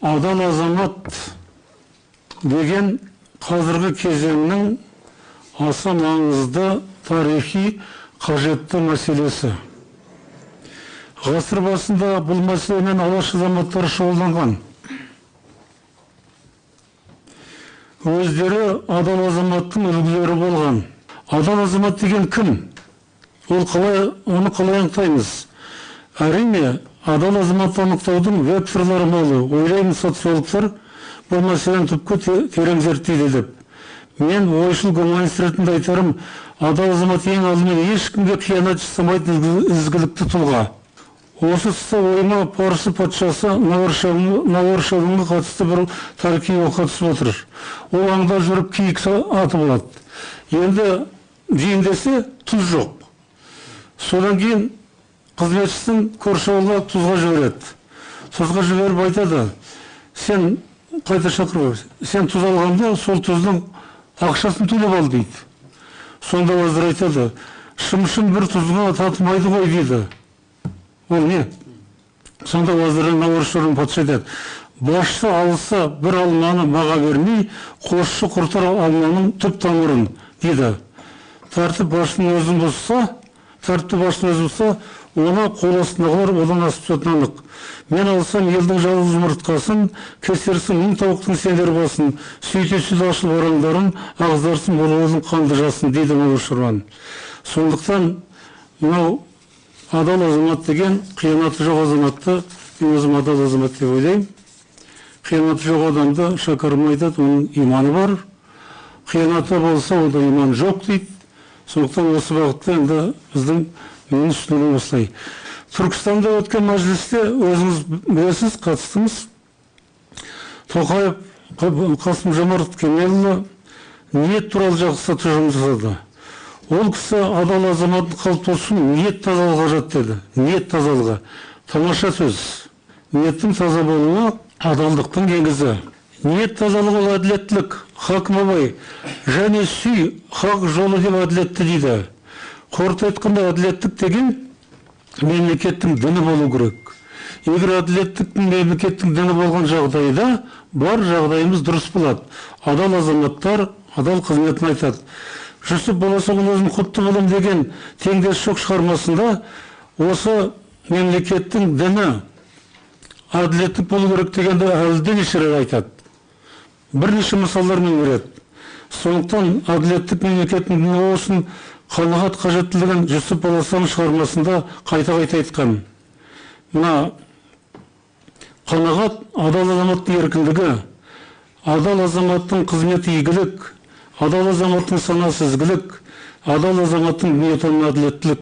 Адал азамат деген қазіргі кезеңнің аса маңызды тарихи қажетті мәселесі. Ғасыр басында бұл мәселемен алаш азаматтары шұғылданған. Өздері адал азаматтың үлгілері болған. Адал азамат деген кім? Оны қалай анықтаймыз? Әрине, адал азаматты анықтаудың векторлары молы. Ойлаймын, социологтар бұл мәселені түпкі терең зерттейді деп. Мен ойшыл гуманист ретінде айтарым, адал азамат ең алдымен ешкімге қиянат жасамайтын ізгілікті тұлға. Осы тұста ойыма Парсы патшасы Наваршавынға қатысты бір тарихи оқиға түсіп отыр. Ол аңда жүріп киік атып алады. Енді жейіндесе тұз жоқ. Содан кейін қызметшісін көрші ауылға тұзға жібереді. Тұзға жіберіп айтады: сен қайта шақырып, сен тұз алғанда сол тұздың ақшасын төлеп ал дейді. Сонда вазир айтады: шымшын бір тұзға татымайды ғой дейді. Ол не? Сонда вазир Наваршавын патша айтады: басшы алса бір алманы маға бермей, қосшы құртар алманың түп тамырын дейді. Тәртіп басшының өзін бұзса, оны қол астындағылар одан асып түсетіні анық. Мен алсам елдің жалғыз жұмыртқасын, кесерсің мың тауықтың сендер басын, сөйтесіз ашыл ораңдарын, ағыздарсың болуының қанды жасын, дейді Наваршавын. Сондықтан мынау адал азамат деген қиянаты жоқ азаматты мен өзім адал азамат деп ойлаймын. Қиянаты жоқ адамды шәкәрім айтады, оның иманы бар. Қиянаты болса, онда иман жоқ дейді. Сондықтан осы бағытта енді біздің менің түсінігім осылай. Түркістанда өткен мәжілісте өзіңіз білесіз, қатыстыңыз. Тоқаев Қасым-Жомарт Кемелұлы ниет туралы жақсы тұжырым жасады. Ол кісі адал азаматтың қалыптасуын ниет тазалығы қажет деді. Ниет тазалығы. Тамаша сөз. Ниеттің таза болуы адалдықтың негізі. Ниет тазалығы ол әділеттілік. Хакім Абай және сүй хақ жолы деп әділетті дейді. Қорыта айтқанда, әділеттік деген мемлекеттің діні болу керек. Егер әділеттіктің мемлекеттің діні болған жағдайда бар жағдайымыз дұрыс болады. Адал азаматтар адал қызметін айтады. Жүсіп Баласағұн өзін құтты болам деген теңдес жоқ шығармасында осы мемлекеттің діні әділеттік болу керек дегенді әлде неше рет айтады. Бірнеше мысалдармен береді. Сондықтан әділеттік мемлекеттің діні болсын қанағат қажеттілігін Жүсіп Баласағұн шығармасында қайта-қайта айтқан. Мына қанағат адал азаматтың еркіндігі, адал азаматтың қызметі игілік, адал азаматтың санасы ізгілік, адал азаматтың ниеті әділеттілік.